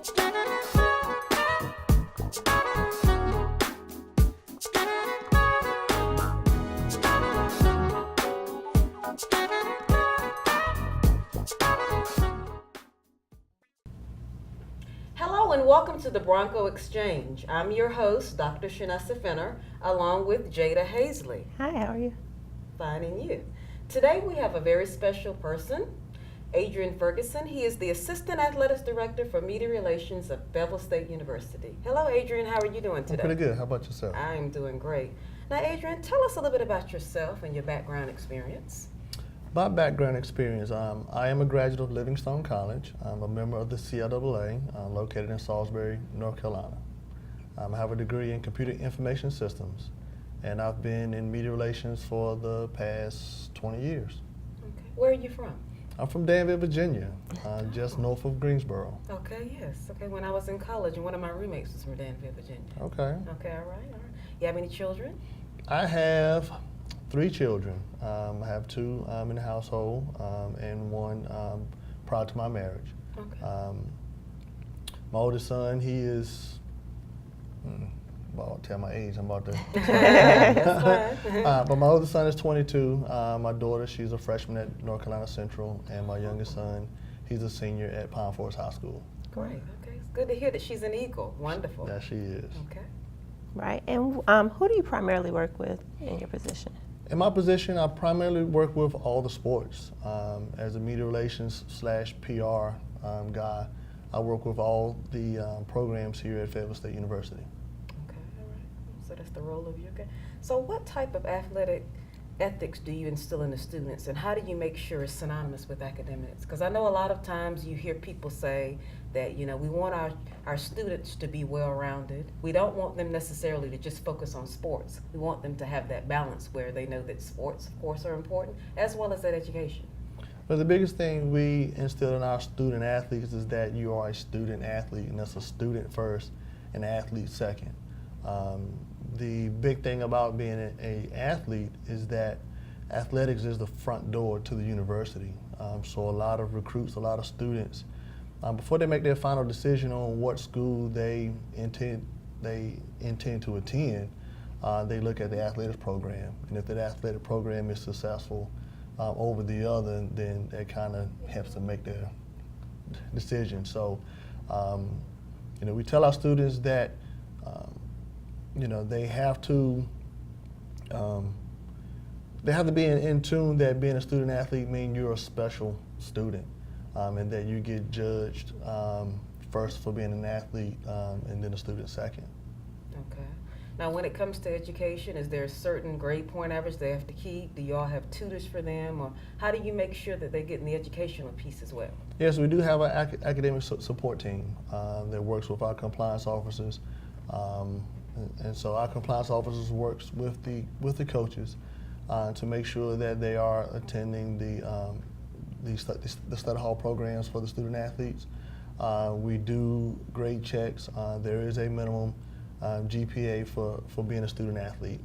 Hello and welcome to the Bronco Exchange. I'm your host, Dr. Shanessa Fenner, along with Jada Hazley. Hi, how are you? Fine, and you? Today we have a very special person, Adrian Ferguson. He is the Assistant Athletics Director for Media Relations at Fayetteville State University. Hello, Adrian. How are you doing today? I'm pretty good. How about yourself? I'm doing great. Now, Adrian, tell us a little bit about yourself and your background experience. My background experience, I am a graduate of Livingstone College. I'm a member of the NCAA, located in Salisbury, North Carolina. I have a degree in computer information systems, and I've been in media relations for the past 20 years. Okay. Where are you from? I'm from Danville, Virginia, just north of Greensboro. Okay, yes. Okay, when I was in college, and one of my roommates was from Danville, Virginia. Okay. Okay, all right, all right. You have any children? I have 3 children. I have 2 in the household and 1 prior to my marriage. Okay. My oldest son, he is, I'll tell my age, I'm about to. That's fine. But my oldest son is 22. My daughter, she's a freshman at North Carolina Central, and my youngest son, he's a senior at Pine Forest High School. Great, okay. It's good to hear that she's an Eagle. Wonderful. Yeah, she is. Okay. Right, and who do you primarily work with in your position? In my position, I primarily work with all the sports. As a media relations / PR guy, I work with all the programs here at Fayetteville State University. Okay, all right. So that's the role of you. Okay. So what type of athletic ethics do you instill in the students, and how do you make sure it's synonymous with academics? Because I know a lot of times you hear people say that, you know, we want our students to be well-rounded. We don't want them necessarily to just focus on sports. We want them to have that balance where they know that sports, of course, are important, as well as that education. But the biggest thing we instill in our student athletes is that you are a student athlete, and that's a student first and an athlete second. The big thing about being an athlete is that athletics is the front door to the university. So a lot of recruits, a lot of students, before they make their final decision on what school they intend to attend, they look at the athletics program. And if that athletic program is successful over the other, then that kind of helps them make their decision. So, you know, we tell our students that you know, they have to be in tune that being a student athlete means you're a special student, and that you get judged first for being an athlete, and then a student second. Okay. Now, when it comes to education, is there a certain grade point average they have to keep? Do you all have tutors for them, or how do you make sure that they get in the educational piece as well? Yes, we do have an academic support team that works with our compliance officers. And so our compliance officers works with the coaches to make sure that they are attending the study hall programs for the student athletes. We do grade checks. There is a minimum GPA for being a student athlete,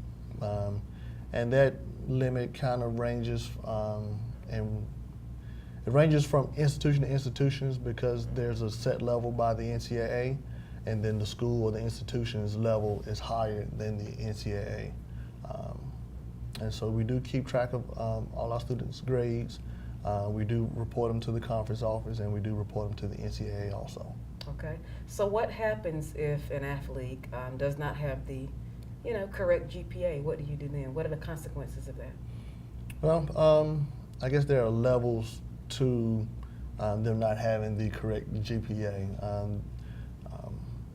and that limit kind of ranges and it ranges from institution to institutions because there's a set level by the NCAA. And then the school or the institution's level is higher than the NCAA. And so we do keep track of all our students' grades. We do report them to the conference office, and we do report them to the NCAA also. Okay. So what happens if an athlete does not have the, you know, correct GPA? What do you do then? What are the consequences of that? Well, I guess there are levels to them not having the correct GPA.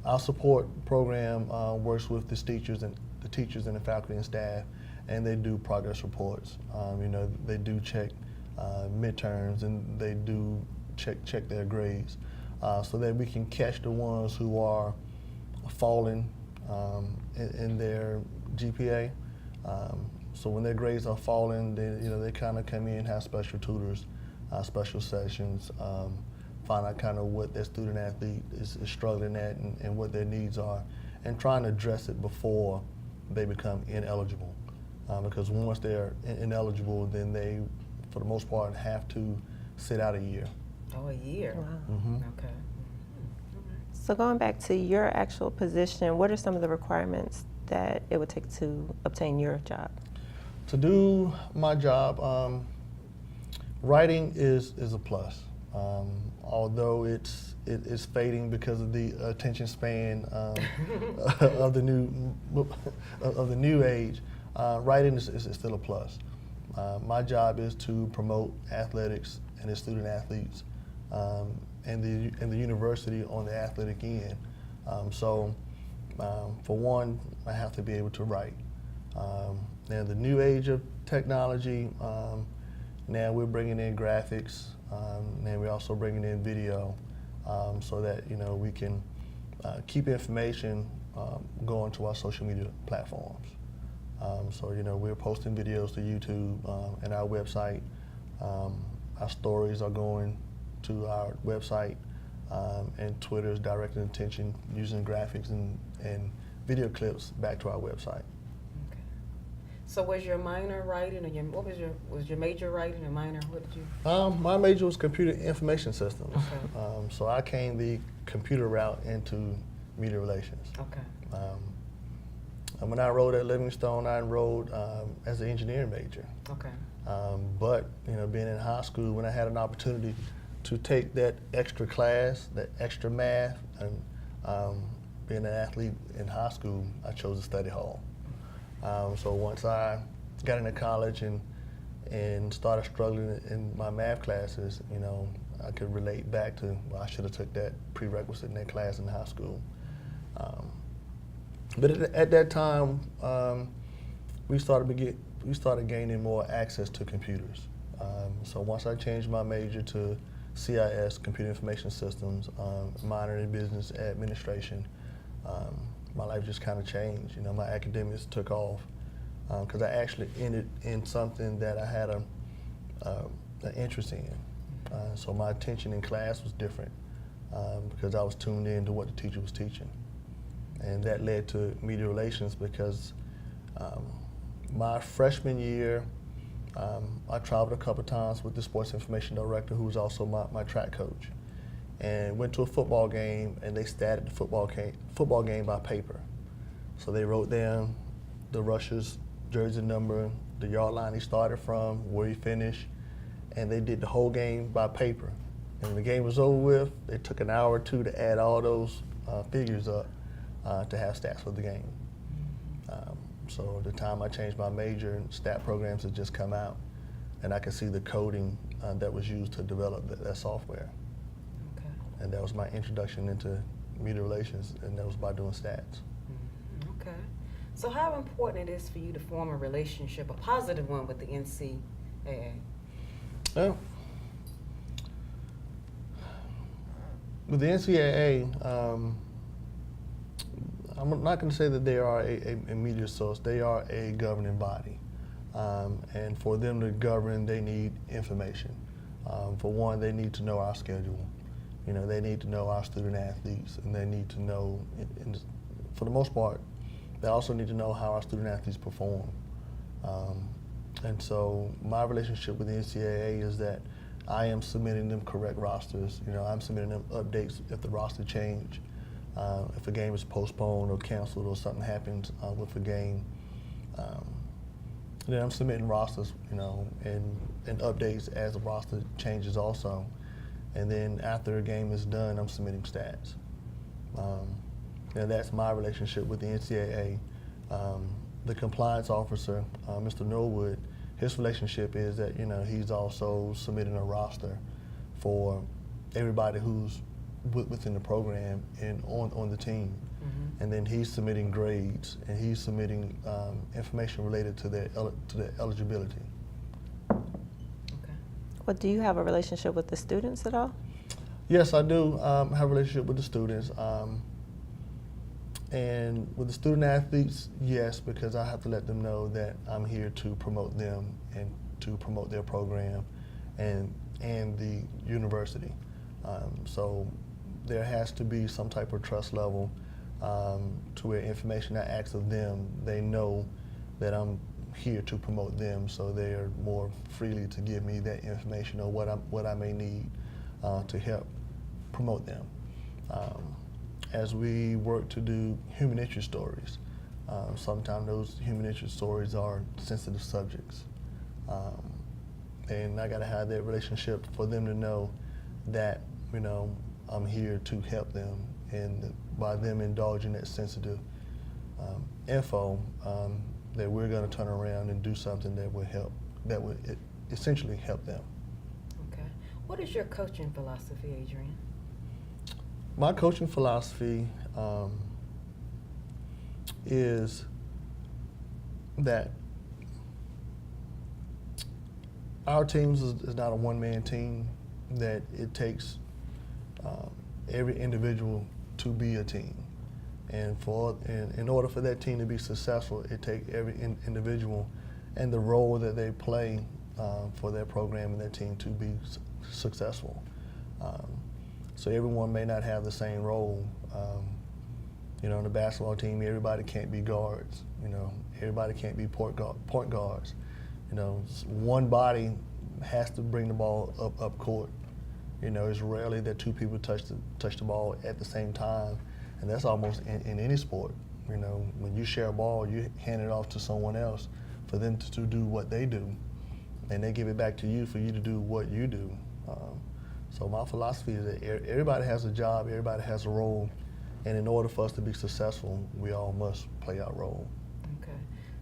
Our support program works with the teachers and the faculty and staff, and they do progress reports. You know, they do check midterms, and they do check their grades, so that we can catch the ones who are falling in their GPA. So when their grades are falling, they kind of come in, have special tutors, special sessions. Find out kind of what that student athlete is struggling at and what their needs are, and trying to address it before they become ineligible. Because once they're ineligible, then they, for the most part, have to sit out a year. Oh, a year. Wow. Mm-hmm. Okay. Mm-hmm. All right. So going back to your actual position, what are some of the requirements that it would take to obtain your job? To do my job, writing is a plus. Although it's fading because of the attention span of the new age, writing is still a plus. My job is to promote athletics and the student athletes and the university on the athletic end. So for one, I have to be able to write. Now the new age of technology, now we're bringing in graphics, and we're also bringing in video, so that we can keep information going to our social media platforms. So we're posting videos to YouTube and our website. Our stories are going to our website, and Twitter is directing attention using graphics and video clips back to our website. Okay. So was your minor writing, or was your major writing or minor? What did you? My major was computer information systems. Okay. So I came the computer route into media relations. Okay. And when I enrolled at Livingstone, I enrolled as an engineering major. Okay. But being in high school, when I had an opportunity to take that extra class, that extra math, and being an athlete in high school, I chose to study hall. So once I got into college and started struggling in my math classes, I could relate back to, well, I should have took that prerequisite in that class in high school. But at that time, we started gaining more access to computers. So once I changed my major to CIS, Computer Information Systems, minor in Business Administration, my life just kind of changed. My academics took off because I actually ended in something that I had an interest in. So my attention in class was different because I was tuned in to what the teacher was teaching. And that led to media relations because my freshman year, I traveled a couple times with the sports information director, who was also my track coach, and went to a football game, and they statted the football game by paper. So they wrote down the rusher's jersey number, the yard line he started from, where he finished, and they did the whole game by paper. And when the game was over with, they took an hour or two to add all those figures up to have stats for the game. So the time I changed my major, stat programs had just come out, and I could see the coding that was used to develop that software. Okay. And that was my introduction into media relations, and that was by doing stats. Okay. So how important it is for you to form a relationship, a positive one, with the NCAA? Well, with the NCAA, I'm not going to say that they are a media source. They are a governing body. And for them to govern, they need information. For one, they need to know our schedule. They need to know our student athletes, and they need to know, for the most part, they also need to know how our student athletes perform. And so my relationship with the NCAA is that I am submitting them correct rosters. I'm submitting them updates if the roster change. If a game is postponed or canceled or something happens with a game, then I'm submitting rosters, and updates as the roster changes also. And then after a game is done, I'm submitting stats. And that's my relationship with the NCAA. The compliance officer, Mr. Norwood, his relationship is that he's also submitting a roster for everybody who's within the program and on the team. Mm-hmm. And then he's submitting grades, and he's submitting information related to their eligibility. Okay. Well, do you have a relationship with the students at all? Yes, I do have a relationship with the students. And with the student athletes, yes, because I have to let them know that I'm here to promote them and to promote their program and the university. So there has to be some type of trust level to where information I ask of them, they know that I'm here to promote them, so they are more freely to give me that information or what I may need to help promote them. as we work to do human interest stories. Sometimes those human interest stories are sensitive subjects. And I got to have that relationship for them to know that, you know, I'm here to help them. And by them indulging that sensitive info, that we're going to turn around and do something that would help, that would essentially help them. Okay. What is your coaching philosophy, Adrian? My coaching philosophy is that our teams is not a one-man team, that it takes every individual to be a team. And in order for that team to be successful, it takes every individual and the role that they play for their program and their team to be successful. So everyone may not have the same role. You know, in the basketball team, everybody can't be guards. You know, everybody can't be point guards. You know, one body has to bring the ball up court. You know, it's rarely that two people touch the ball at the same time, and that's almost in any sport. You know, when you share a ball, you hand it off to someone else for them to do what they do, and they give it back to you for you to do what you do. So my philosophy is that everybody has a job, everybody has a role, and in order for us to be successful, we all must play our role. Okay.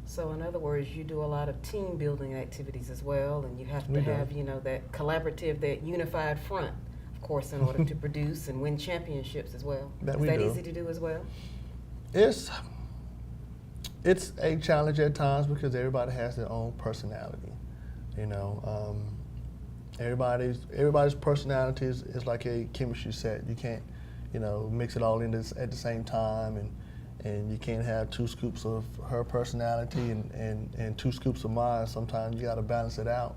So in other words, you do a lot of team building activities as well, and you have to have, you know, that collaborative, that unified front, of course, in order to produce and win championships as well. Is that easy to do as well? It's a challenge at times because everybody has their own personality. You know, everybody's personality is like a chemistry set. You can't, you know, mix it all in at the same time, and you can't have 2 scoops of her personality and 2 scoops of mine. Sometimes you got to balance it out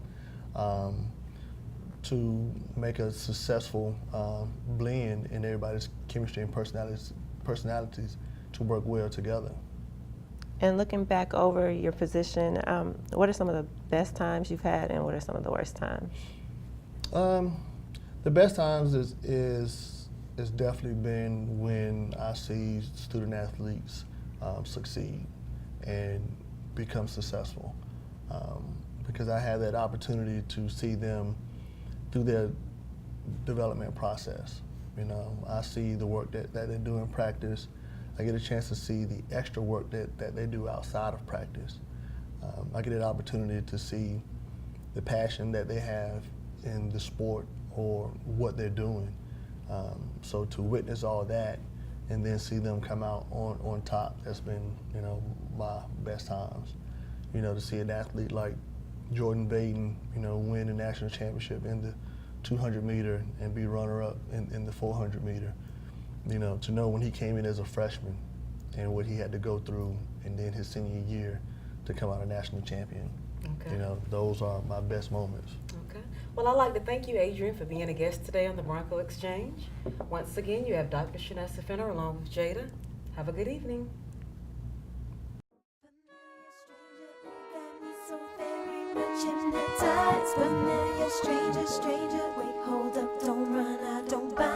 to make a successful blend in everybody's chemistry and personalities to work well together. And looking back over your position, what are some of the best times you've had, and what are some of the worst times? The best times is definitely been when I see student athletes succeed and become successful, because I have that opportunity to see them through their development process. You know, I see the work that they do in practice. I get a chance to see the extra work that they do outside of practice. I get an opportunity to see the passion that they have in the sport or what they're doing. So to witness all that and then see them come out on top, that's been, you know, my best times. You know, to see an athlete like Jordan Baden, you know, win a national championship in the 200 meter and be runner-up in the 400 meter. You know, to know when he came in as a freshman and what he had to go through, and then his senior year to come out a national champion. Okay. You know, those are my best moments. Okay. Well, I'd like to thank you, Adrian, for being a guest today on the Bronco Exchange. Once again, you have Dr. Shanessa Fenner along with Jada. Have a good evening. Hypnotized, familiar stranger, wait, hold up, don't run, I don't buy.